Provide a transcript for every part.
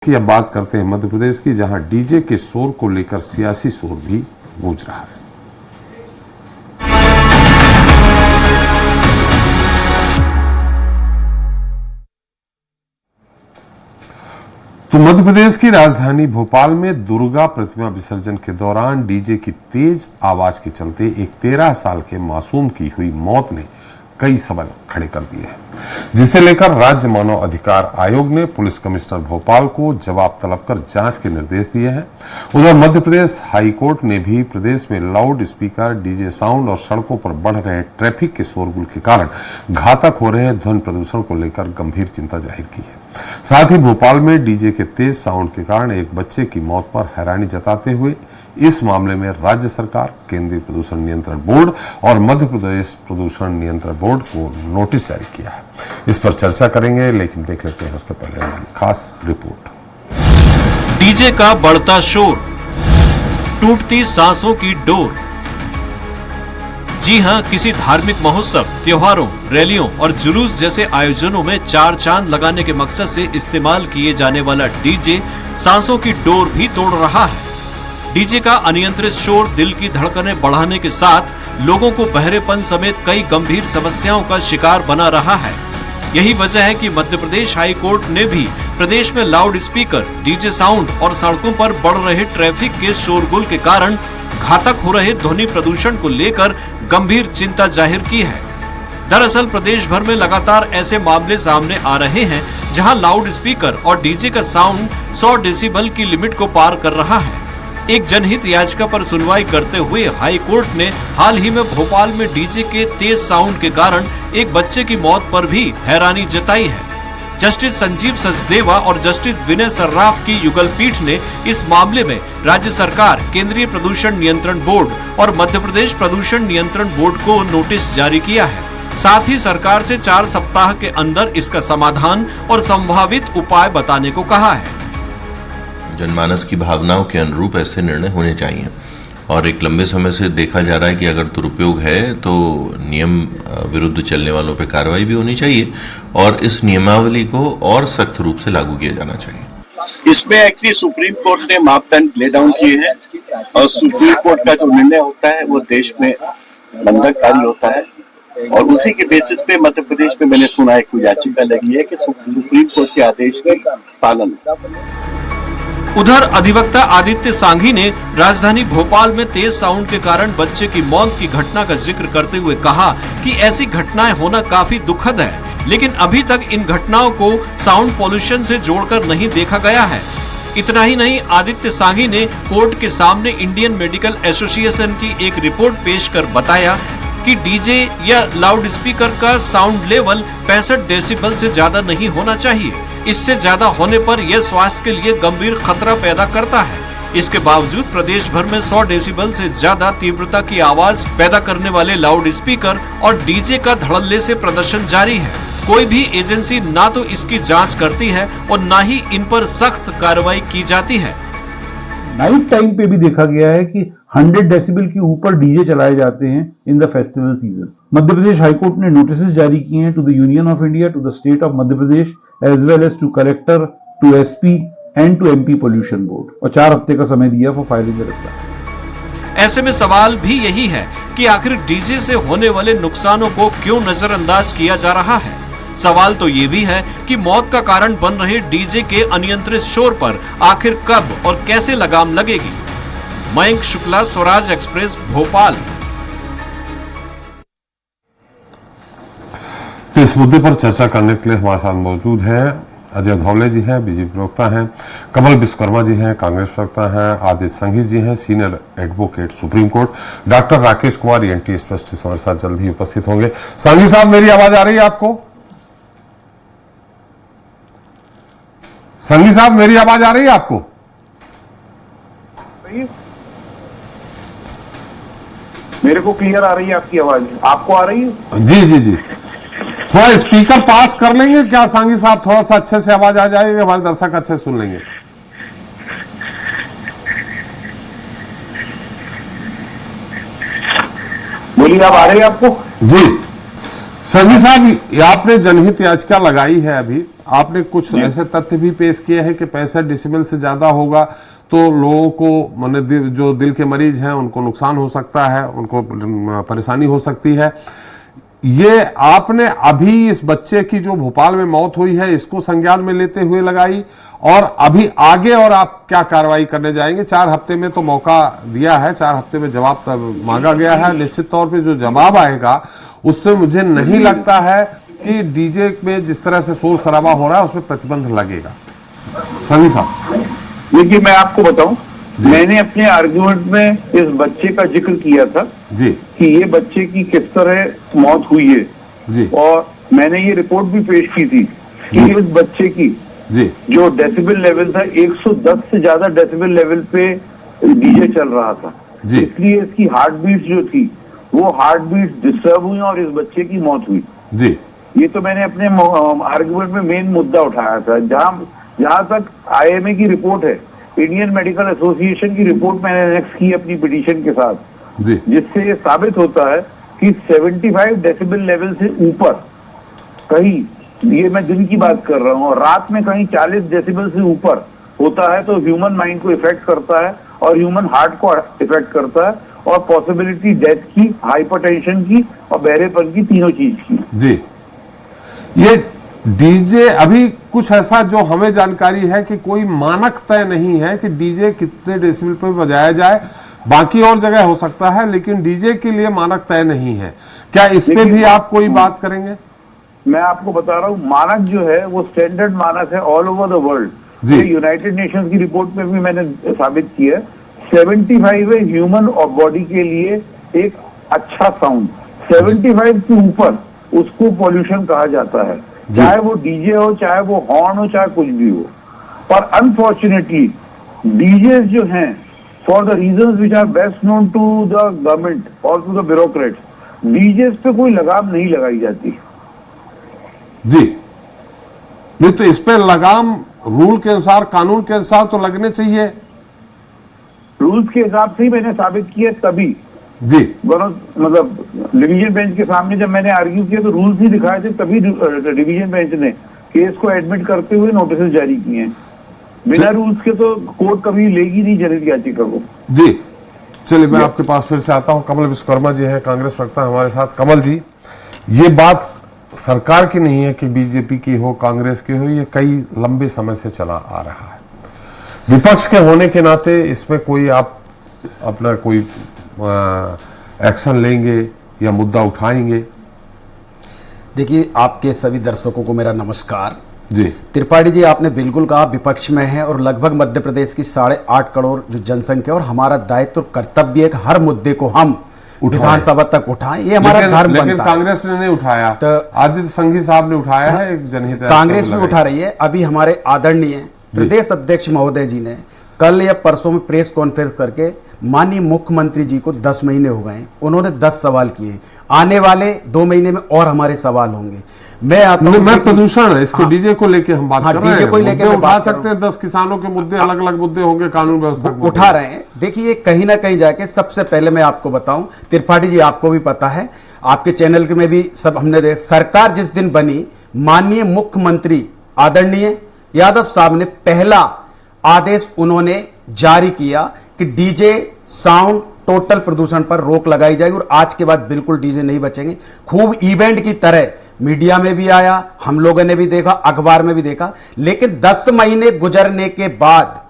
की अब बात करते हैं मध्य प्रदेश की, जहां डीजे के शोर को लेकर सियासी शोर भी गूंज रहा है। तो मध्य प्रदेश की राजधानी भोपाल में दुर्गा प्रतिमा विसर्जन के दौरान डीजे की तेज आवाज के चलते एक 13 साल के मासूम की हुई मौत ने कई सवाल खड़े कर दिए हैं, जिसे लेकर राज्य मानव अधिकार आयोग ने पुलिस कमिश्नर भोपाल को जवाब तलब कर जांच के निर्देश दिए हैं। उधर मध्य प्रदेश हाई कोर्ट ने भी प्रदेश में लाउड स्पीकर, डीजे साउंड और सड़कों पर बढ़ रहे ट्रैफिक के शोरगुल के कारण घातक हो रहे ध्वनि प्रदूषण को लेकर गंभीर चिंता जाहिर की है। साथ ही भोपाल में डीजे के तेज साउंड के कारण एक बच्चे की मौत पर हैरानी जताते हुए इस मामले में राज्य सरकार, केंद्रीय प्रदूषण नियंत्रण बोर्ड और मध्य प्रदेश प्रदूषण नियंत्रण बोर्ड को नोटिस जारी किया है। इस पर चर्चा करेंगे, लेकिन देख लेते हैं उसके पहले हमारी खास रिपोर्ट। डीजे का बढ़ता शोर, टूटती सांसों की डोर। जी हां, किसी धार्मिक महोत्सव, त्योहारों, रैलियों और जुलूस जैसे आयोजनों में चार चांद लगाने के मकसद से इस्तेमाल किए जाने वाला डीजे सांसों की डोर भी तोड़ रहा है। डीजे का अनियंत्रित शोर दिल की धड़कनें बढ़ाने के साथ लोगों को बहरेपन समेत कई गंभीर समस्याओं का शिकार बना रहा है। यही वजह है कि मध्य प्रदेश हाई कोर्ट ने भी प्रदेश में लाउड स्पीकर, डीजे साउंड और सड़कों पर बढ़ रहे ट्रैफिक के शोरगुल के कारण घातक हो रहे ध्वनि प्रदूषण को लेकर गंभीर चिंता जाहिर की है। दरअसल प्रदेश भर में लगातार ऐसे मामले सामने आ रहे हैं जहां लाउड स्पीकर और डीजे का साउंड 100 डेसिबल की लिमिट को पार कर रहा है। एक जनहित याचिका पर सुनवाई करते हुए हाई कोर्ट ने हाल ही में भोपाल में डीजे के तेज साउंड के कारण एक बच्चे की मौत पर भी हैरानी जताई है। जस्टिस संजीव सचदेवा और जस्टिस विनय सर्राफ की युगल पीठ ने इस मामले में राज्य सरकार, केंद्रीय प्रदूषण नियंत्रण बोर्ड और मध्य प्रदेश प्रदूषण नियंत्रण बोर्ड को नोटिस जारी किया है। साथ ही सरकार से 4 सप्ताह के अंदर इसका समाधान और संभावित उपाय बताने को कहा है। जनमानस की भावनाओं के अनुरूप ऐसे निर्णय होने चाहिए और एक लंबे समय से देखा जा रहा है कि अगर दुरुपयोग है तो नियम विरुद्ध चलने वालों पर कार्रवाई भी होनी चाहिए और इस नियमावली को और सख्त रूप से लागू किया जाना चाहिए। इसमें एक्चुअली सुप्रीम कोर्ट ने मापदंड ले डाउन किए हैं और सुप्रीम कोर्ट का जो निर्णय होता है वो देश में बंधनकारी होता है और उसी के बेसिस पे मध्य प्रदेश में मैंने सुना है कोई याचिका लगी है कि सुप्रीम कोर्ट के आदेश का पालन। उधर अधिवक्ता आदित्य सांघी ने राजधानी भोपाल में तेज साउंड के कारण बच्चे की मौत की घटना का जिक्र करते हुए कहा कि ऐसी घटनाएं होना काफी दुखद है, लेकिन अभी तक इन घटनाओं को साउंड पॉल्यूशन से जोड़कर नहीं देखा गया है। इतना ही नहीं, आदित्य सांघी ने कोर्ट के सामने इंडियन मेडिकल एसोसिएशन की एक रिपोर्ट पेश कर बताया कि डीजे या लाउड स्पीकर का साउंड लेवल 65 डेसिबल से ज्यादा नहीं होना चाहिए। इससे ज्यादा होने पर यह स्वास्थ्य के लिए गंभीर खतरा पैदा करता है। इसके बावजूद प्रदेश भर में 100 डेसिबल से ज्यादा तीव्रता की आवाज पैदा करने वाले लाउड स्पीकर और डीजे का धड़ल्ले से प्रदर्शन जारी है। कोई भी एजेंसी ना तो इसकी जांच करती है और ना ही इन पर सख्त कार्रवाई की जाती है। नाइट टाइम पे भी देखा गया है कि 100 डेसिबल के ऊपर डीजे चलाए जाते हैं in the festival season. Madhya Pradesh high court ने नोटिस जारी किए हैं to the union of India, to the state of Madhya Pradesh as well as to collector, to SP and to MP pollution board और 4 हफ्ते का समय दिया फॉर फाइलिंग द रिप्लाई। ऐसे में सवाल भी यही है कि आखिर डीजे से होने वाले नुकसानों को क्यों नजरअंदाज किया जा रहा है। सवाल तो ये भी है कि मौत का कारण बन रहे डीजे के अनियंत्रित शोर पर आखिर कब और कैसे लगाम लगेगी। मयंक शुक्ला, स्वराज एक्सप्रेस, भोपाल। तो इस मुद्दे पर चर्चा करने के लिए हमारे साथ मौजूद हैं अजय धौले जी हैं, बीजेपी प्रवक्ता हैं, कमल विश्वकर्मा जी हैं, कांग्रेस प्रवक्ता हैं, आदित्य संघी जी हैं, senior advocate supreme court, doctor Rakesh Kumar ENT specialist हमारे साथ जल्द ही उपस्थित होंगे। संघी साहब, मेरी आवाज आ रही है आपको? संघी साहब, मेरी आवाज आ रही है आपको? मेरे को क्लियर आ रही है आपकी आवाज, आपको आ रही है? जी जी जी, थोड़ा स्पीकर पास कर लेंगे क्या सांगी साहब? थोड़ा सा अच्छे से आवाज आ जाएगी, हमारे दर्शक अच्छे सुन लेंगे। बोलिए, आप आ रही है आपको? जी संघी साहब, आपने जनहित याचिका लगाई है अभी आपने कुछ ऐसे तथ्य भी पेश किए हैं कि 65 डेसिबल से ज्यादा होगा तो लोगों को माने जो दिल के मरीज हैं उनको नुकसान हो सकता है, उनको परेशानी हो सकती है। ये आपने अभी इस बच्चे की जो भोपाल में मौत हुई है इसको संज्ञान में लेते हुए लगाई, और अभी आगे और आप क्या कार्रवाई करने जाएंगे? 4 हफ्ते में तो मौका दिया है, 4 हफ्ते में जवाब मांगा गया है। निश्चित तौर पे जो जवाब आएगा उससे मुझे नहीं लगता है कि डीजे में जिस तरह से शोर शराबा हो रहा है उसमें प्रतिबंध लगेगा। संघी साहब, देखिए मैं आपको बताऊं, मैंने अपने आर्गुमेंट में इस बच्चे का जिक्र किया था जी कि ये बच्चे की किस तरह मौत हुई है जी, और मैंने ये रिपोर्ट भी पेश की थी कि इस बच्चे की जी जो डेसिबल लेवल था 110 से ज्यादा डेसिबल लेवल पे डीजे चल रहा था जी। इसलिए इसकी हार्ट बीट जो थी वो हार्ट बीट डिस्टर्ब हुई और इस बच्चे की मौत हुई। जी ये तो मैंने अपने आर्गुमेंट में मेन मुद्दा उठाया था। जहां तक आईएमए की रिपोर्ट है, इंडियन मेडिकल एसोसिएशन की रिपोर्ट मैंने एनेक्स की अपनी पिटीशन के साथ, जी जिससे ये साबित होता है कि 75 डेसिबल लेवल से ऊपर कहीं, ये मैं दिन की बात कर रहा हूँ, और रात में कहीं 40 डेसिबल से ऊपर होता है तो ह्यूमन माइंड को इफेक्ट करता है और ह्यूमन हार्ट को इफेक्ट करता है और पॉसिबिलिटी डेथ की, हाइपरटेंशन की और बहरेपन की, तीनों चीज की। जी। ये डीजे अभी कुछ ऐसा जो हमें जानकारी है कि कोई मानक तय नहीं है कि डीजे कितने डेसिबल पे बजाया जाए, बाकी और जगह हो सकता है लेकिन डीजे के लिए मानक तय नहीं है। क्या इस पे भी आप कोई बात करेंगे? मैं आपको बता रहा हूँ, मानक जो है वो स्टैंडर्ड मानक है ऑल ओवर द वर्ल्ड। जी। यूनाइटेड नेशंस की रिपोर्ट में भी मैंने साबित किया है 75 है ह्यूमन और बॉडी के लिए एक अच्छा साउंड। 75 के ऊपर उसको पॉल्यूशन कहा जाता है, चाहे वो डीजे हो, चाहे वो हॉर्न हो, चाहे कुछ भी हो। पर अनफॉर्चुनेटली डीजे जो हैं, for the reasons which are best known to the government और टू द ब्यूरोक्रेट्स, डीजे पे कोई लगाम नहीं लगाई जाती। जी नहीं, तो इस पे लगाम रूल के अनुसार, कानून के अनुसार तो लगने चाहिए। रूल्स के हिसाब से ही मैंने साबित किया तभी जी मतलब डिवीजन बेंच के सामने जब मैंने आर्ग्यू किया तो रूल्स ही दिखाए थे, तभी डिवीजन बेंच ने केस को एडमिट करते हुए नोटिस जारी किए हैं। बिना रूल्स के तो कोर्ट कभी लेगी नहीं जनहित याचिका को। जी चलिए, मैं आपके पास फिर से आता हूं। कमल विश्वकर्मा जी हैं, कांग्रेस प्रवक्ता हमारे साथ। कमल जी, ये बात सरकार की नहीं है कि बीजेपी की हो, कांग्रेस की हो, ये कई लंबे समय से चला आ रहा है। विपक्ष के होने के नाते इसमें कोई आप अपना कोई एक्शन लेंगे या मुद्दा उठाएंगे? देखिए, आपके सभी दर्शकों को मेरा नमस्कार। जी त्रिपाठी जी, आपने बिल्कुल कहा, विपक्ष में है और लगभग मध्य प्रदेश की 8.5 करोड़ जो जनसंख्या, और हमारा दायित्व कर्तव्य है कि हर मुद्दे को हम विधानसभा तक उठाएं, ये हमारा धर्म बनता है। लेकिन कांग्रेस ने नहीं उठाया, तो आदित्य संघी साहब ने उठाया है। एक जनहित कांग्रेस भी उठा रही है। अभी हमारे आदरणीय प्रदेश अध्यक्ष महोदय जी ने कल या परसों में प्रेस कॉन्फ्रेंस करके माननीय मुख्यमंत्री जी को 10 महीने हो गए, उन्होंने 10 सवाल किए। आने वाले 2 महीने में और हमारे सवाल होंगे। मैं आता हूं, मैं प्रदूषण है इसको, डीजे को लेके हम बात कर रहे हैं। डीजे को लेके उठा सकते हैं, 10 किसानों के मुद्दे, अलग अलग मुद्दे होंगे, कानून व्यवस्था उठा रहे हैं। देखिए, कहीं ना कहीं जाके सबसे पहले मैं आपको बताऊं, त्रिपाठी जी आपको भी पता है, आपके चैनल में भी सब हमने सरकार जिस दिन बनी, माननीय मुख्यमंत्री आदरणीय यादव साहब ने पहला आदेश उन्होंने जारी किया कि डीजे साउंड टोटल प्रदूषण पर रोक लगाई जाएगी और आज के बाद बिल्कुल डीजे नहीं बचेंगे। खूब इवेंट की तरह मीडिया में भी आया, हम लोगों ने भी देखा, अखबार में भी देखा। लेकिन 10 महीने गुजरने के बाद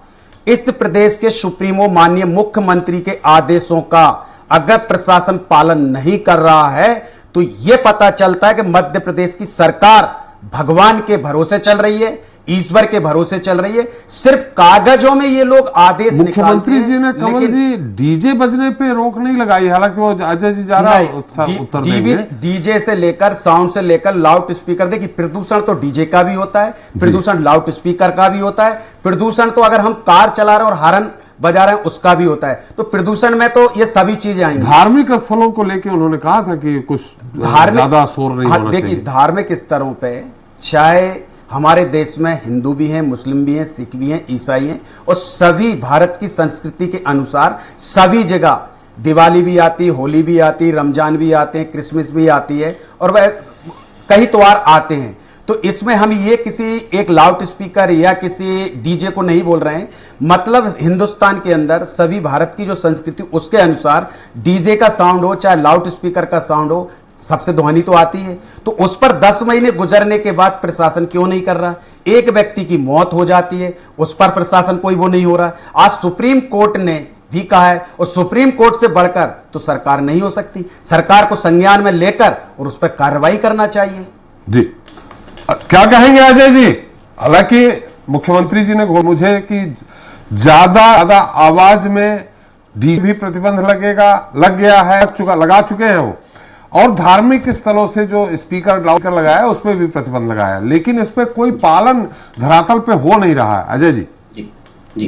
इस प्रदेश के सुप्रीमो माननीय मुख्यमंत्री के आदेशों का अगर प्रशासन पालन नहीं कर रहा है तो यह पता चलता है कि मध्य प्रदेश की सरकार भगवान के भरोसे चल रही है, ईश्वर के भरोसे चल रही है। सिर्फ कागजों में ये लोग आदेश मुख्यमंत्री जी ने, कमल जी, डीजे बजने पे रोक नहीं लगाई, हालांकि वो अजय जी जा रहा उत्तर देंगे। डीजे से लेकर, साउंड से लेकर, लाउड स्पीकर, देखिए प्रदूषण तो डीजे का भी होता है, प्रदूषण लाउड स्पीकर का भी होता है, प्रदूषण तो अगर हम कार चला रहे हैं और हॉर्न बजा रहे हैं उसका भी होता है। तो प्रदूषण में तो ये सभी चीजें आएंगी। धार्मिक स्थलों को लेकर उन्होंने कहा था कि कुछ ज्यादा शोर नहीं होना चाहिए। देखिए, धार्मिक स्तरों पे चाहे हमारे देश में हिंदू भी हैं, मुस्लिम भी हैं, सिख भी हैं, ईसाई हैं, और सभी भारत की संस्कृति के अनुसार सभी जगह दिवाली भी आती, होली भी आती, रमजान भी आते हैं, क्रिसमस भी आती है और वह कई त्योहार आते हैं। तो इसमें हम ये किसी एक लाउड स्पीकर या किसी डीजे को नहीं बोल रहे हैं। मतलब हिंदुस्तान के अंदर सभी भारत की जो संस्कृति उसके अनुसार डीजे का साउंड हो चाहे लाउड स्पीकर का साउंड हो, सबसे ध्वनि तो आती है। तो उस पर 10 महीने गुजरने के बाद प्रशासन क्यों नहीं कर रहा? एक व्यक्ति की मौत हो जाती है, उस पर प्रशासन कोई वो नहीं हो रहा। आज सुप्रीम कोर्ट ने भी कहा है, और सुप्रीम कोर्ट से बढ़कर तो सरकार नहीं हो सकती। सरकार को संज्ञान में लेकर और उस पर कार्रवाई करना चाहिए। जी क्या कहेंगे अजय जी? हालांकि मुख्यमंत्री जी ने मुझे कि ज्यादा आवाज में भी प्रतिबंध लग गया है, लगा चुके हैं वो, और धार्मिक स्थलों से जो स्पीकर लाउडस्पीकर लगाया है उसमें भी प्रतिबंध लगाया है, लेकिन इस पे कोई पालन धरातल पे हो नहीं रहा है। अजय जी। जी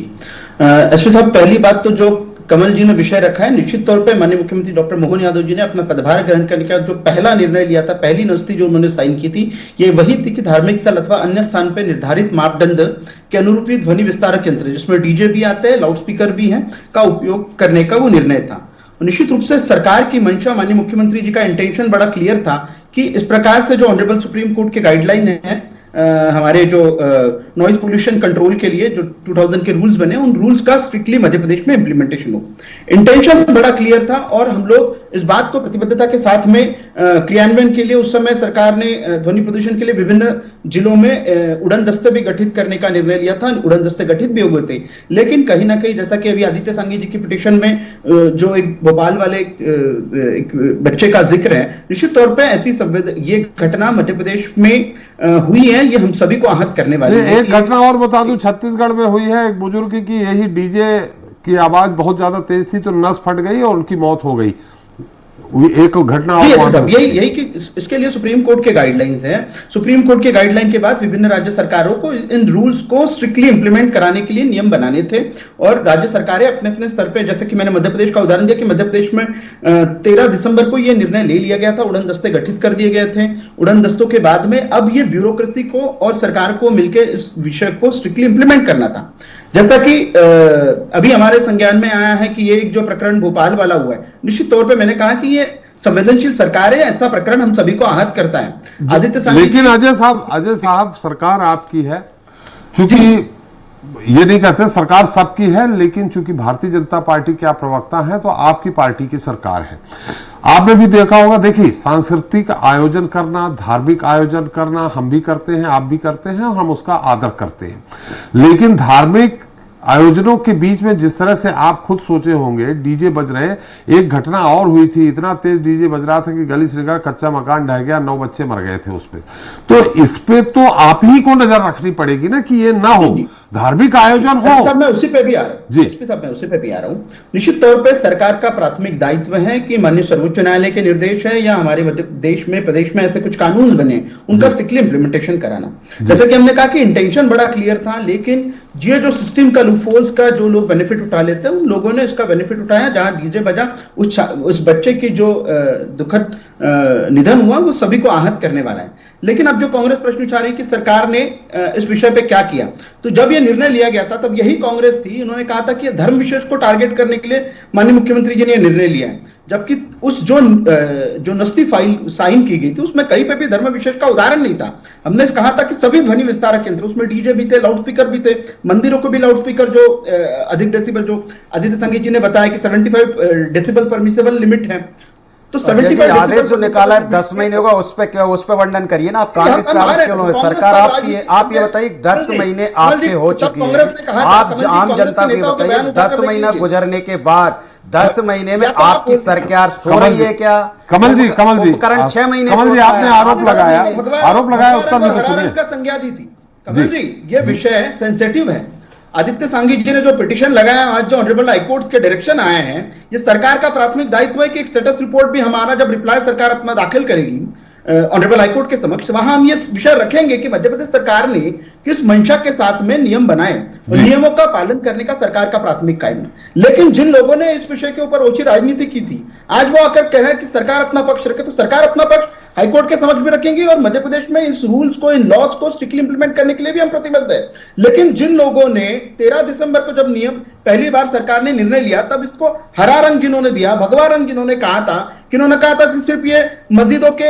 एसपी साहब, पहली बात तो जो कमल जी ने विषय रखा है, निश्चित तौर पे माननीय मुख्यमंत्री डॉक्टर मोहन यादव जी ने अपना पदभार ग्रहण करने का जो पहला निर्णय लिया था, पहली नस्ती जो उन्होंने साइन की थी, ये वही थी कि धार्मिक स्थल अथवा अन्य स्थान पे निर्धारित मापदंड के अनुरूप ही ध्वनि विस्तारक यंत्र, जिसमें डीजे भी आते हैं, लाउड स्पीकर भी हैं, का उपयोग करने का वो निर्णय था। निश्चित रूप से सरकार की मंशा, माननीय मुख्यमंत्री जी का इंटेंशन बड़ा क्लियर था कि इस प्रकार से जो ऑनरेबल सुप्रीम कोर्ट के गाइडलाइन है हमारे जो नॉइज पोल्यूशन कंट्रोल के लिए जो 2000 के रूल्स बने, उन रूल्स का स्ट्रिक्टली मध्य प्रदेश में इंप्लीमेंटेशन हो। इंटेंशन बड़ा क्लियर था और हम लोग इस बात को प्रतिबद्धता के साथ में क्रियान्वयन के लिए उस समय सरकार ने ध्वनि प्रदूषण के लिए विभिन्न जिलों में उड़न दस्ते भी गठित करने का निर्णय लिया था। उड़न दस्ते गठित भी हुए थे, लेकिन कहीं ना कहीं जैसा कि अभी आदित्य सांघी जी की पिटीशन में जो एक भोपाल वाले एक बच्चे का जिक्र है, निश्चित तौर पर ऐसी ये घटना मध्य प्रदेश में हुई है, ये हम सभी को आहत करने वाली है। एक घटना और बता दूं, छत्तीसगढ़ में हुई है, एक बुजुर्ग की यही डीजे की आवाज बहुत ज्यादा तेज थी तो नस फट गई और उनकी मौत हो गई। एक घटना यही कि इसके लिए सुप्रीम कोर्ट के गाइडलाइंस हैं। सुप्रीम कोर्ट के गाइडलाइन के बाद विभिन्न राज्य सरकारों को इन रूल्स को स्ट्रिक्टली इंप्लीमेंट कराने के लिए नियम बनाने थे, और राज्य सरकारें अपने अपने स्तर पे, जैसे कि मैंने मध्य प्रदेश का उदाहरण दिया कि मध्य प्रदेश में 13 दिसंबर को यह निर्णय ले लिया गया था, उड़न दस्ते गठित कर दिए गए थे। उड़न दस्तों के बाद में अब ये ब्यूरोक्रेसी को और सरकार को मिलकर इस विषय को स्ट्रिक्टली इंप्लीमेंट करना था। जैसा कि अभी हमारे संज्ञान में आया है कि ये एक जो प्रकरण भोपाल वाला हुआ है, निश्चित तौर पे मैंने कहा कि ये संवेदनशील सरकार है, ऐसा प्रकरण हम सभी को आहत करता है। आदित्य सांघी, लेकिन अजय साहब सरकार आपकी है, चूंकि ये नहीं कहते सरकार सबकी है, लेकिन चूंकि भारतीय जनता पार्टी के आप प्रवक्ता हैं तो आपकी पार्टी की सरकार है। आपने भी देखा होगा, देखिए सांस्कृतिक आयोजन करना, धार्मिक आयोजन करना हम भी करते हैं, आप भी करते हैं और हम उसका आदर करते हैं, लेकिन धार्मिक आयोजनों के बीच में जिस तरह से आप खुद सोचे होंगे डीजे बज रहे हैं, एक घटना और हुई थी, इतना तेज डीजे बज रहा था कि गली से लेकर कच्चा मकान ढह गया, 9 बच्चे मर गए थे उस पे। तो इस पे तो आप ही को नजर रखनी पड़ेगी ना कि ये ना हो, धार्मिक आयोजन हो। मैं उसी पे भी आ रहा हूं जी, मैं उसी पे भी आ रहा हूं। निश्चित तौर पे सरकार का प्राथमिक दायित्व है कि माननीय सर्वोच्च न्यायालय के निर्देश है या हमारे मध्य प्रदेश में ऐसे कुछ कानून बने, उनका स्ट्रिक्टली इंप्लीमेंटेशन कराना। जैसे कि हमने कहा कि इंटेंशन बड़ा क्लियर था, लेकिन ये जो सिस्टम का लूपहोल्स का जो लोग बेनिफिट उठा लेते हैं, उन लोगों ने इसका बेनिफिट उठाया। जहां डीजे बजा, उस बच्चे की जो दुखद निधन हुआ वो सभी को आहत करने वाला है। लेकिन अब जो कांग्रेस प्रश्न उठा रही है कि सरकार ने इस विषय पे क्या किया, तो जब ये निर्णय लिया गया था तब यही कांग्रेस थी, उन्होंने कहा था कि धर्म विशेष को टारगेट करने के लिए माननीय मुख्यमंत्री जी ने निर्णय लिया है, जबकि उस जो नस्ती फाइल साइन की गई थी उसमें कहीं पे भी धर्म विशेष का उदाहरण नहीं था। हमने कहा था कि सभी ध्वनि विस्तारक यंत्र, उसमें डीजे भी थे, लाउड स्पीकर भी थे, मंदिरों को भी लाउड स्पीकर जो अधिक डेसिबल, जो आदित्य सांघी जी ने बताया कि 75 डेसिबल परमिसेबल लिमिट है, तो 75 आदेश जो निकाला है 10 महीने होगा, उस पे वर्णन करिए ना। आप कांग्रेस पे आप क्यों, सरकार आपकी है, आप ये बताइए 10 महीने आपके हो चुके हैं, आप आम जनता को बताइए 10 महीना गुजरने के बाद 10 महीने में आपकी सरकार सो रही है क्या? कमल जी उपकरण 6 महीने, कमल जी आपने आरोप लगाया, उत्तर भी तो सुनिए। संज्ञा दी थी कमल जी, ये विषय सेंसिटिव है। आदित्य सांघी जी ने जो पिटीशन लगाया, आज जो ऑनरेबल हाईकोर्ट के डायरेक्शन आए हैं, ये सरकार का प्राथमिक दायित्व है कि एक स्टेटस रिपोर्ट भी हमारा जब रिप्लाई सरकार अपना दाखिल करेगी ऑनरेबल हाईकोर्ट के समक्ष, वहां हम ये विषय रखेंगे कि मध्य प्रदेश सरकार ने किस मंशा के साथ में नियम बनाए और नियमों का पालन करने का सरकार का प्राथमिक काम है। लेकिन जिन लोगों ने इस विषय के ऊपर ओछी राजनीति की थी, आज वो आकर कह रहे हैं कि सरकार अपना पक्ष रखे, तो सरकार अपना पक्ष हाईकोर्ट के समक्ष भी रखेंगे और मध्य प्रदेश में इस रूल्स को, इन लॉज को स्ट्रिक्टली इंप्लीमेंट करने के लिए भी हम प्रतिबद्ध है। लेकिन जिन लोगों ने 13 दिसंबर को जब नियम पहली बार सरकार ने निर्णय लिया, तब इसको हरा रंग जिन्होंने दिया, भगवा रंग जिन्होंने कहा था कि सिर्फ ये मस्जिदों के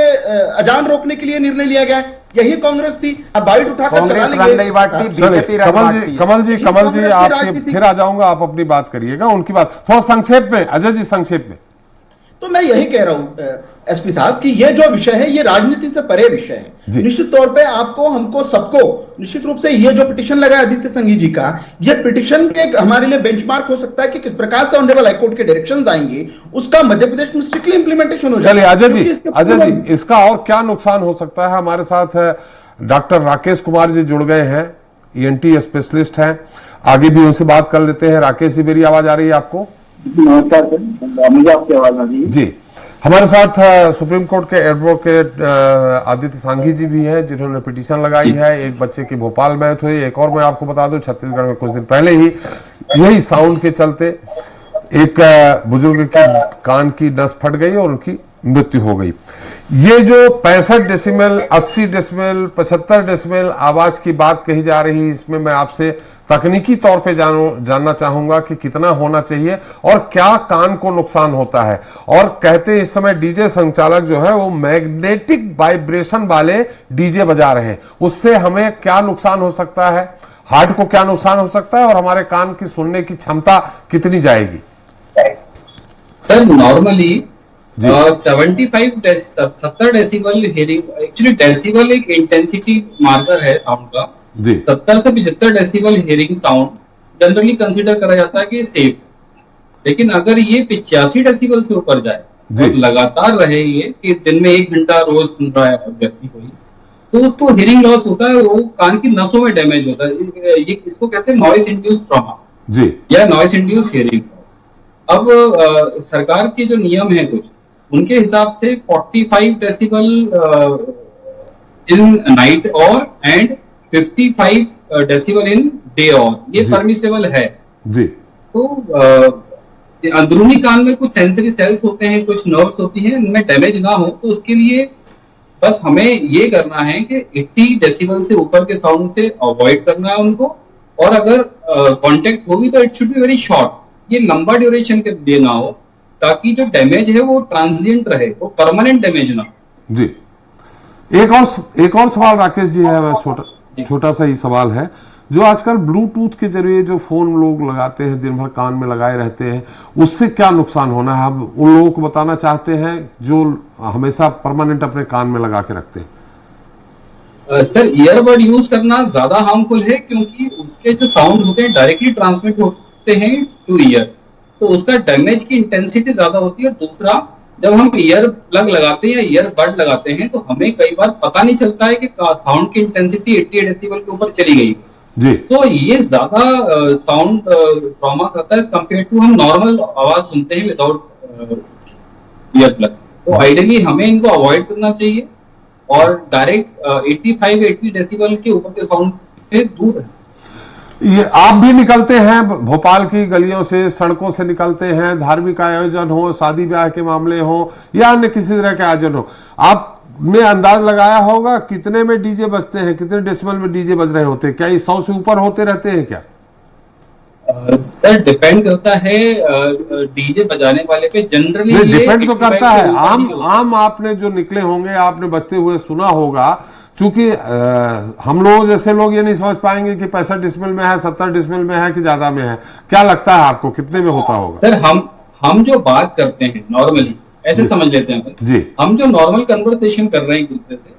अजान रोकने के लिए निर्णय लिया गया है, यही कांग्रेस थी। अब बाइट उठाकर कांग्रेस चला रंग लेंगे। नहीं बांटती, चलिए, बीजेपी रंग बांटती है। कमल जी कांग्रेस की आपके राजनीति। फिर आ जाऊंगा, आप अपनी बात करिएगा, उनकी बात थोड़ा संक्षेप में, अजय जी संक्षेप में। तो मैं यही कह रहा हूं एसपी साहब कि ये जो विषय है ये राजनीति से परे विषय है। निश्चित तौर पे आपको, हमको, सबको निश्चित रूप से ये जो पिटीशन लगा है आदित्य संघी जी का, ये पिटीशन के हमारे लिए बेंचमार्क हो सकता है कि किस प्रकार से ऑनरेबल हाईकोर्ट के डायरेक्शंस आएंगे, उसका मध्य प्रदेश में स्ट्रिक्टली इंप्लीमेंटेशन हो जाए। चलिए अजय जी इसका और क्या नुकसान हो सकता है? हमारे साथ डॉक्टर राकेश कुमार जी जुड़ गए हैं, ENT स्पेशलिस्ट हैं, आगे भी उनसे बात कर लेते हैं। राकेश जी, मेरी आवाज आ रही है आपको? नमस्कार सर, मुझे आपकी आवाज आ रही है जी। हमारे साथ सुप्रीम कोर्ट के एडवोकेट आदित्य सांघी जी भी हैं, जिन्होंने पिटीशन लगाई है। एक बच्चे की भोपाल में हुई, एक और मैं आपको बता दूं छत्तीसगढ़ में कुछ दिन पहले ही यही साउंड के चलते एक बुजुर्ग की कान की नस फट गई और उनकी मृत्यु हो गई। ये जो 65 डेसिबल, 80 डेसिबल, 75 डेसिबल आवाज की बात कही जा रही है, इसमें मैं आपसे तकनीकी तौर पे जानना चाहूंगा कि कितना होना चाहिए और क्या कान को नुकसान होता है। और कहते हैं इस समय डीजे संचालक जो है वो मैग्नेटिक वाइब्रेशन वाले डीजे बजा रहे हैं, उससे हमें क्या नुकसान हो सकता है, हार्ट को क्या नुकसान हो सकता है और हमारे कान की सुनने की क्षमता कितनी जाएगी? Sir normally 70 decibel hearing, actually decibel एक इंटेंसिटी मार्कर है साउंड का। 70 से 75 decibel hearing sound generally consider करा जाता है कि सेफ। लेकिन अगर ये 85 डेसिबल से ऊपर जाए और लगातार रहे ये कि दिन में 1 घंटा रोज सुन रहा है व्यक्ति कोई, तो उसको हियरिंग लॉस होता है, वो कान की नसों में डैमेज होता है। ये इसको कहते हैं नॉइस इंड्यूस ट्रॉमा या नॉइस इंड्यूस हियरिंग लॉस। अब सरकार के जो नियम है कुछ, उनके हिसाब से 45 डेसिबल इन नाइट और एंड 55 डेसिबल इन डे और ये परमिसेबल है। तो अंदरूनी कान में कुछ सेंसरी सेल्स होते हैं, कुछ नर्व्स होती हैं, इनमें डैमेज ना हो, तो उसके लिए बस हमें ये करना है कि 80 डेसिबल से ऊपर के साउंड से अवॉइड करना है उनको। और अगर कांटेक्ट होगी तो it should be very short, ये लंबा ड्यूरेशन के लिए ना हो, ताकि जो डैमेज है वो ट्रांजिएंट रहे, वो परमानेंट डैमेज ना। जी, एक और सवाल राकेश जी है, छोटा सा ही सवाल है। जो आजकल ब्लूटूथ के जरिए जो फोन लोग लगाते हैं, दिन भर कान में लगाए रहते हैं, उससे क्या नुकसान होना है? हम उन लोगों को बताना चाहते हैं जो हमेशा परमानेंट अपने कान में लगा के रखते हैं। सर ईयरबड यूज करना ज्यादा हार्मफुल है, क्योंकि उसके जो साउंड होते हैं डायरेक्टली ट्रांसमिट होते हैं टू ईयर, तो उसका डैमेज की इंटेंसिटी ज्यादा होती है। और दूसरा, जब हम ईयर प्लग लगाते हैं या ईयरबड लगाते हैं तो हमें कई बार पता नहीं चलता है कि साउंड की इंटेंसिटी 80 डेसिबल के ऊपर चली गई जी। तो ये ज्यादा साउंड ट्रॉमा करता है कंपेयर टू हम नॉर्मल आवाज सुनते हैं विदाउट ईयर प्लग। तो आइडियली हमें इनको अवॉइड करना चाहिए और डायरेक्ट 85-80 डेसिबल के ऊपर के साउंड से दूर है। ये आप भी निकलते हैं भोपाल की गलियों से, सड़कों से निकलते हैं, धार्मिक आयोजन हो, शादी ब्याह के मामले हो या अन्य किसी तरह के आयोजन हो, आपने अंदाज लगाया होगा कितने में डीजे बजते हैं, कितने डेसिबल में डीजे बज रहे होते हैं? क्या ये 100 से ऊपर होते रहते हैं क्या? सर डिपेंड करता है डीजे बजाने वाले पे। जनरली डिपेंड तो करता है, आम आपने जो निकले होंगे, आपने बजते हुए सुना होगा, चूंकि हम लोग जैसे लोग ये नहीं समझ पाएंगे कि 65 डेसिबल में है, 70 डेसिबल में है कि ज्यादा में है। क्या लगता है आपको कितने में होता होगा? सर हम जो बात करते हैं नॉर्मली ऐसे समझ लेते हैं जी, हम जो नॉर्मल कन्वर्सेशन कर रहे हैं एक दूसरे से,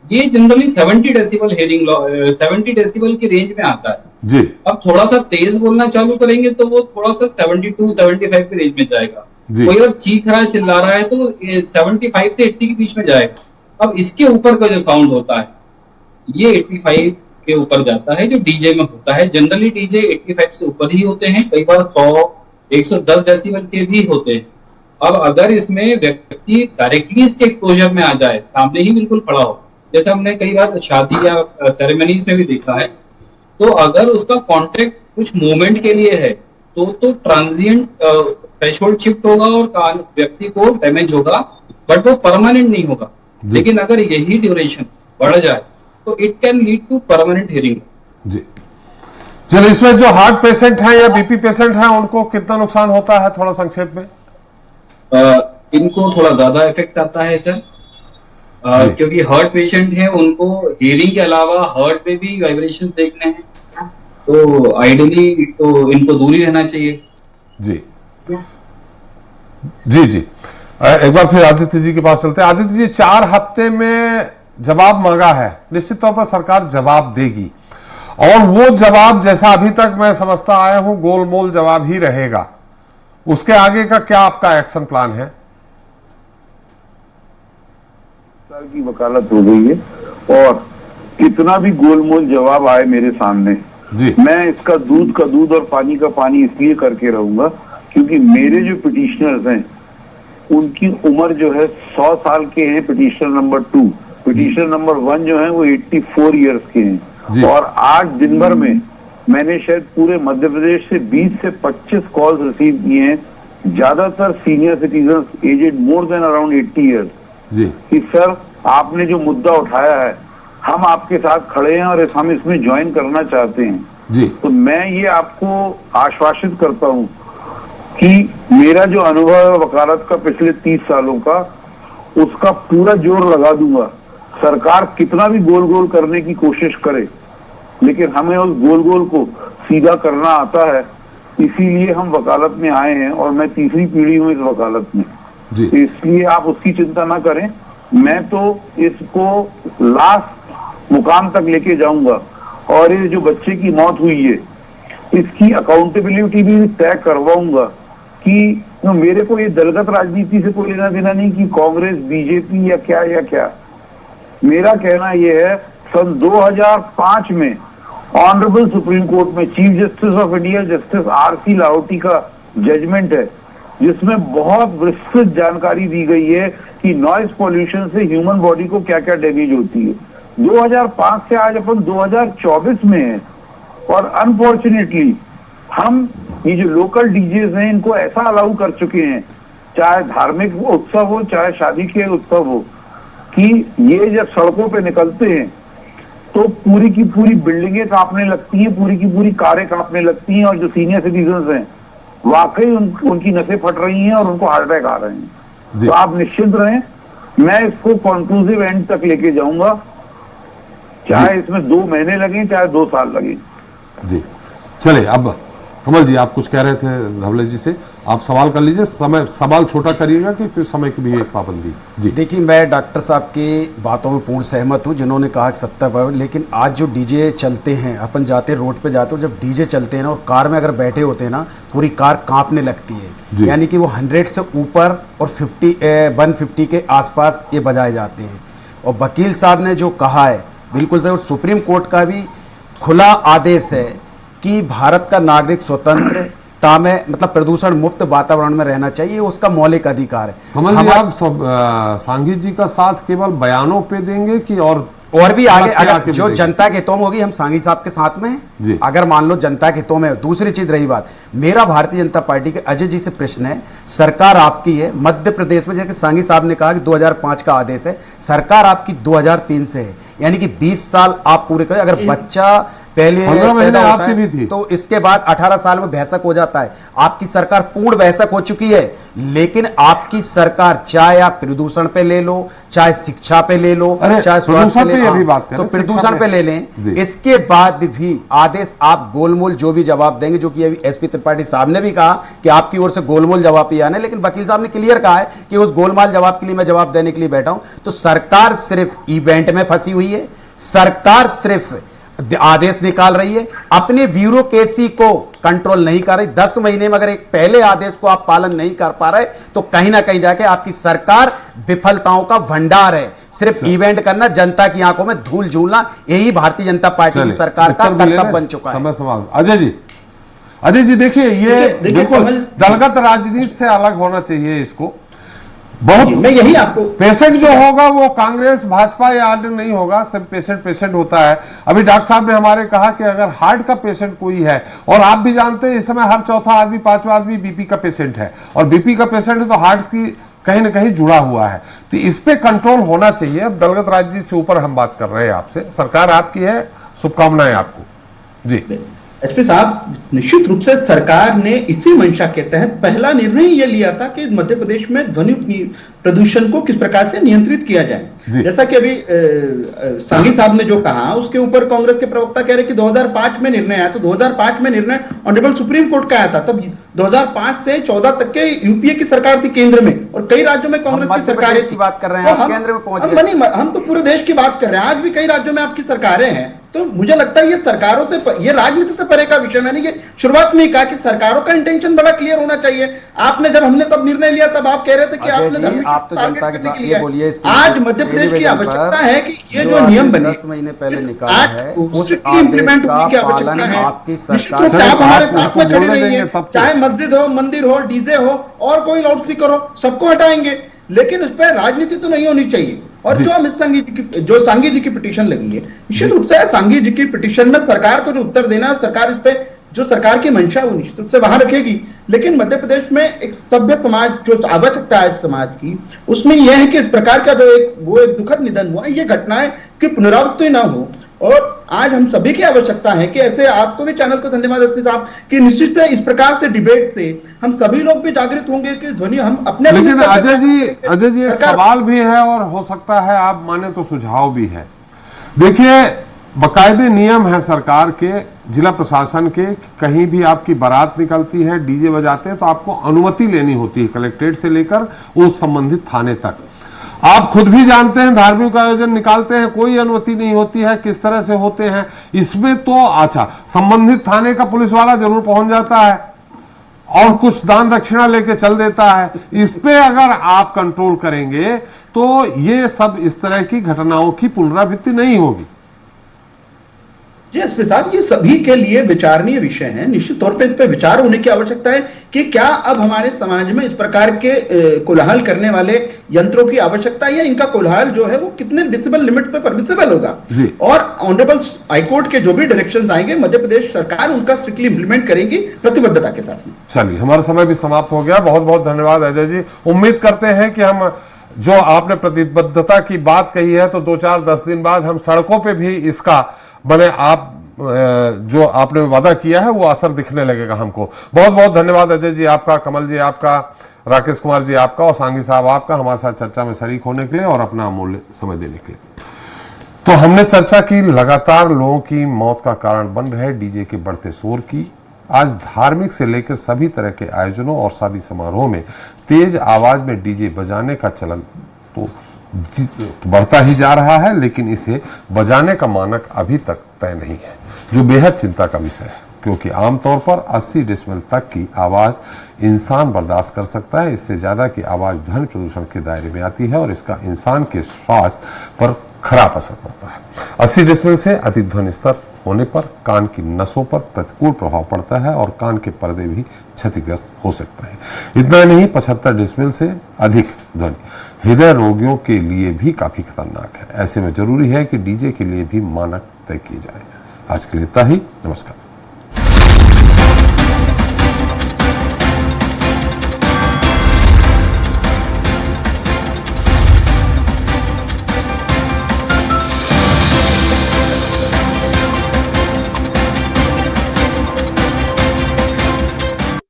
ये जनरली 70 डेसिबल हेयरिंग 70 डेसिबल के रेंज में आता है जी। अब थोड़ा सा तेज बोलना चालू करेंगे तो वो थोड़ा सा 72-75 के रेंज में जाएगा। कोई अगर चीख रहा है, चिल्ला रहा है तो 75 से 80 के बीच में जाएगा। अब इसके ऊपर का जो साउंड होता है ये 85 के ऊपर जाता है, जो डीजे में होता है। जनरली डीजे 85 से ऊपर ही होते हैं, कई बार 100-110 डेसिबल के भी होते हैं। अब अगर इसमें व्यक्ति डायरेक्टली इसके एक्सपोजर में आ जाए, सामने ही बिल्कुल खड़ा हो, जैसे हमने कई बार शादी या सेरेमनीज में भी देखा है, तो अगर उसका कॉन्टेक्ट कुछ मोमेंट के लिए है तो ट्रांजिएंट थ्रेशोल्ड शिफ्ट होगा और व्यक्ति को डैमेज होगा, बट वो परमानेंट नहीं होगा। लेकिन अगर यही ड्यूरेशन बढ़ जाए तो it can lead to permanent hearing जी। चलिए, इसमें जो हार्ट पेशेंट हैं या बीपी पेशेंट हैं उनको कितना नुकसान होता है, थोड़ा संक्षेप में? इनको थोड़ा ज्यादा इफेक्ट आता है सर। क्योंकि हार्ट पेशेंट हैं, उनको हियरिंग के अलावा हार्ट में भी वाइब्रेशंस देखने हैं, तो आइडियली तो इनको दूर ही रहना चाहिए। जी जी जी, एक बार फिर आदित्य जी के पास चलते हैं। आदित्य जी, 4 हफ्ते में जवाब मांगा है, निश्चित तौर पर सरकार जवाब देगी, और वो जवाब जैसा अभी तक मैं समझता आया हूं गोलमोल जवाब ही रहेगा। उसके आगे का क्या आपका एक्शन प्लान है? की वकालत हो गई है और कितना भी गोलमोल जवाब आए मेरे सामने जी, मैं इसका दूध का दूध और पानी का पानी इसलिए करके रहूंगा क्योंकि मेरे जो पिटिशनर्स हैं उनकी उम्र जो है 100 साल के हैं। पिटिशनर नंबर 2, पिटिशनर नंबर 1 जो है वो 84 इयर्स के हैं। और आज दिन भर में मैंने शायद पूरे मध्य प्रदेश से 20 से 25 कॉल्स रिसीव किए हैं, ज्यादातर senior citizen aged more than around 80 years, कि सर आपने जो मुद्दा उठाया है हम आपके साथ खड़े हैं और हम इसमें ज्वाइन करना चाहते हैं जी। तो मैं ये आपको आश्वासित करता हूं कि मेरा जो अनुभव है वकालत का पिछले 30 सालों का, उसका पूरा जोर लगा दूंगा। सरकार कितना भी गोल गोल करने की कोशिश करे, लेकिन हमें उस गोल गोल को सीधा करना आता है, इसीलिए हम वकालत में आए हैं और मैं तीसरी पीढ़ी हूं इस वकालत में। इसलिए आप उसकी चिंता ना करें, मैं तो इसको लास्ट मुकाम तक लेके जाऊंगा। और ये जो बच्चे की मौत हुई है इसकी अकाउंटेबिलिटी भी तय करवाऊंगा कि मेरे को ये दलगत राजनीति से कोई लेना देना नहीं कि कांग्रेस बीजेपी या क्या। मेरा कहना यह है, सन 2005 में ऑनरेबल सुप्रीम कोर्ट में chief justice of India justice RC Lahoti का जजमेंट है जिसमें बहुत विस्तृत जानकारी दी गई है कि नॉइज पॉल्यूशन से ह्यूमन बॉडी को क्या क्या डैमेज होती है। 2005 से आज अपन 2024 में है और अनफॉर्चुनेटली हम ये जो लोकल डीजेज हैं इनको ऐसा अलाउ कर चुके हैं, चाहे धार्मिक उत्सव हो चाहे शादी के उत्सव हो, कि ये जब सड़कों पे निकलते हैं तो पूरी की पूरी बिल्डिंगें कांपने लगती हैं, पूरी की पूरी कारें कांपने लगती हैं और जो सीनियर सिटीजन हैं वाकई उनकी नसें फट रही हैं और उनको हार्ट अटैक आ रहे हैं। तो आप निश्चिंत रहें, मैं इसको कंक्लूसिव एंड तक लेके जाऊंगा, चाहे इसमें 2 महीने लगे चाहे 2 साल लगे। जी चलिए, अब कमल जी आप कुछ कह रहे थे धवले जी से, आप सवाल कर लीजिए। सवाल छोटा करिएगा क्योंकि समय की भी एक पाबंदी। जी देखिए, मैं डॉक्टर साहब की बातों में पूर्ण सहमत हूं जिन्होंने कहा 70%, लेकिन आज जो डीजे चलते हैं, अपन जाते हैं रोड पे जाते हैं, जब डीजे चलते हैं ना और कार में अगर बैठे होते हैं ना पूरी कार कांपने लगती है, यानी कि वो 100 से ऊपर और 150 के आसपास ये बजाए जाते हैं। और वकील साहब ने जो कहा है बिल्कुल सही, और सुप्रीम कोर्ट का भी खुला आदेश है कि भारत का नागरिक स्वतंत्रता में मतलब प्रदूषण मुक्त वातावरण में रहना चाहिए, उसका मौलिक अधिकार है। कमल जी, आप सांघी जी का साथ केवल बयानों पे देंगे कि और भी आगे अगर जो जनता के हितों में होगी, हम सांघी साहब के साथ में हैं। अगर मान लो जनता के हितों में। दूसरी चीज रही बात, मेरा भारतीय जनता पार्टी के अजय जी से प्रश्न है, सरकार आपकी है मध्य प्रदेश में, जैसे सांघी साहब ने कहा कि 2005 का आदेश है, सरकार आपकी 2003 से है, यानी कि 20 साल आप पूरे करें। अगर बच्चा पहले पैदा होता है भी थी तो इसके बाद 18 साल में वयस्क हो जाता है। आपकी सरकार पूर्ण वयस्क हो चुकी है, लेकिन आपकी सरकार चाहे आप प्रदूषण पे ले लो, चाहे शिक्षा पे ले लो, चाहे स्वास्थ्य पे ले लो, तो प्रदूषण पे ले लें। इसके बाद भी आदेश आप गोलमोल जो भी जवाब देंगे, जो कि अभी SP त्रिपाठी साहब ने भी कहा कि आपकी ओर से गोलमोल जवाब ही आने, लेकिन वकील साहब ने क्लियर कहा है कि उस गोलमाल जवाब के लिए मैं जवाब देने के लिए बैठा हूं। तो सरकार सिर्फ इवेंट में फंसी हुई है, सरकार सिर्फ आदेश निकाल रही है, अपने ब्यूरोक्रेसी को कंट्रोल नहीं कर रही। 10 महीने में अगर एक पहले आदेश को आप पालन नहीं कर पा रहे तो कहीं ना कहीं जाके आपकी सरकार विफलताओं का भंडार है। सिर्फ इवेंट करना, जनता की आंखों में धूल झूलना, यही भारतीय जनता पार्टी की सरकार का कर्तव्य बन चुका है। सवाल अजय जी देखिए, ये बिल्कुल दलगत राजनीति से अलग होना चाहिए इसको। बहुत मैं यही आपको पेशेंट जो होगा वो कांग्रेस भाजपा या अन्य नहीं होगा, सब पेशेंट होता है। अभी डॉक्टर साहब ने हमारे कहा कि अगर हार्ट का पेशेंट कोई है, और आप भी जानते हैं इस समय हर चौथा आदमी 5वां आदमी बीपी का पेशेंट है, और बीपी का पेशेंट है तो हार्ट की कहीं ना कहीं जुड़ा हुआ है, तो इस पे कंट्रोल होना चाहिए। अब दलगत राजनीति से ऊपर हम बात कर रहे हैं आपसे, सरकार आपकी है, शुभकामनाएं आपको। जी SP साहब, निश्चित रूप से सरकार ने इसी मंशा के तहत पहला निर्णय यह लिया था कि मध्य प्रदेश में ध्वनि प्रदूषण को किस प्रकार से नियंत्रित किया जाए। जैसा कि अभी सांघी साहब ने जो कहा उसके ऊपर कांग्रेस के प्रवक्ता कह रहे कि 2005 में निर्णय आया, तो 2005 में निर्णय ऑनरेबल सुप्रीम कोर्ट का आया था। तब 2005 से 14 तक के यूपीए की सरकार थी केंद्र में, और कई राज्यों में कांग्रेस की सरकारें की बात कर रहे हैं, आप केंद्र में पहुंच गए। हम तो पूरे देश की बात कर रहे हैं, आज भी कई राज्यों में आपकी सरकारें हैं। तो मुझे लगता है ये सरकारों से, ये राजनीति से परे का विषय। मैंने ये शुरुआत में ही कहा कि सरकारों का इंटेंशन बड़ा क्लियर होना चाहिए। आपने जब हमने तब निर्णय लिया तब आप कह रहे थे कि आपने आप तो जनता के साथ ये बोलिए, आज मध्य प्रदेश की आवश्यकता है कि ये जो नियम बने 10 महीने पहले निकाला है उस इम्प्लीमेंट आदेश का पालन आपकी सरकार आप हमारे साथ में खड़े रहिए, चाहे मस्जिद हो, मंदिर हो, डीजे हो और कोई लाउड स्पीकर हो, सबको हटाएंगे, लेकिन उस पर राजनीति तो नहीं होनी चाहिए। और जो अमित सांघी जी की पिटीशन लगी है, निश्चित रूप से सांघी जी की पिटीशन में सरकार को जो उत्तर देना है, सरकार इस पे जो सरकार की मंशा है वो निश्चित रूप से वहां रखेगी। लेकिन मध्य प्रदेश में एक सभ्य समाज जो आवश्यकता है समाज की, उसमें यह है कि इस प्रकार का जो एक दुखद निधन हुआ, ये घटनाएं की पुनरावृत्ति ना हो। और आज हम सभी की आवश्यकता है कि ऐसे, आपको भी चैनल को धन्यवाद एसपी साहब, कि निश्चित है इस प्रकार से डिबेट से हम सभी लोग भी जागृत होंगे कि ध्वनि हम अपने। लेकिन अजय जी एक सवाल भी है और हो सकता है आप माने तो सुझाव भी है। देखिए, बाकायदे नियम है सरकार के, जिला प्रशासन के, कहीं भी आपकी बारात निकलती है, डीजे बजाते हैं तो आपको अनुमति लेनी होती है, कलेक्ट्रेट से लेकर उस संबंधित थाने तक। आप खुद भी जानते हैं धार्मिक आयोजन निकालते हैं, कोई अनुमति नहीं होती है, किस तरह से होते हैं। इसमें तो अच्छा, संबंधित थाने का पुलिस वाला जरूर पहुंच जाता है और कुछ दान दक्षिणा लेके चल देता है। इस पे अगर आप कंट्रोल करेंगे तो ये सब इस तरह की घटनाओं की पुनरावृत्ति नहीं होगी। जी एसपी साहब, ये सभी के लिए विचारणीय विषय है। निश्चित तौर पे इस पे विचार होने की आवश्यकता है कि क्या अब हमारे समाज में इस प्रकार के कोलाहल करने वाले यंत्रों की आवश्यकता है, या इनका कोलाहल जो है वो कितने डिसिबल लिमिट पे परमिसिबल होगा। और ऑनरेबल हाईकोर्ट के जो भी डायरेक्शंस आएंगे, मध्य प्रदेश सरकार उनका स्ट्रिक्टली इंप्लीमेंट करेगी प्रतिबद्धता के साथ। चलिए, हमारा समय भी समाप्त हो गया। बहुत बहुत धन्यवाद अजय जी। उम्मीद करते हैं कि हम जो आपने प्रतिबद्धता की बात कही है, तो 2-4-10 दिन बाद हम सड़कों पे भी इसका बने आप जो आपने वादा किया है वो असर दिखने लगेगा हमको। बहुत बहुत धन्यवाद अजय जी आपका, कमल जी आपका, राकेश कुमार जी आपका और सांघी साहब आपका हमारे साथ चर्चा में शरीक होने के लिए और अपना अमूल्य समय देने के लिए। तो हमने चर्चा की लगातार लोगों की मौत का कारण बन रहे डीजे के बढ़ते शोर की। आज धार्मिक से लेकर सभी तरह के आयोजनों और शादी समारोह में तेज आवाज में डीजे बजाने का चलन तो बढ़ता ही जा रहा है, लेकिन इसे बजाने का मानक अभी तक तय नहीं है, जो बेहद चिंता का विषय है, क्योंकि आमतौर पर 80 डेसिबल तक की आवाज इंसान बर्दाश्त कर सकता है। इससे ज्यादा की आवाज ध्वनि प्रदूषण के दायरे में आती है और इसका इंसान के स्वास्थ्य पर खराब असर पड़ता है। 80 डेसिबल से अधिक ध्वनि स्तर होने पर कान की नसों पर प्रतिकूल प्रभाव पड़ता है और कान के पर्दे भी क्षतिग्रस्त हो सकता है। इतना नहीं, 75 डेसिबल से अधिक ध्वनि हृदय रोगियों के लिए भी काफी खतरनाक है। ऐसे में जरूरी है कि डीजे के लिए भी मानक तय किए जाए। आज के लिए इतना ही। नमस्कार।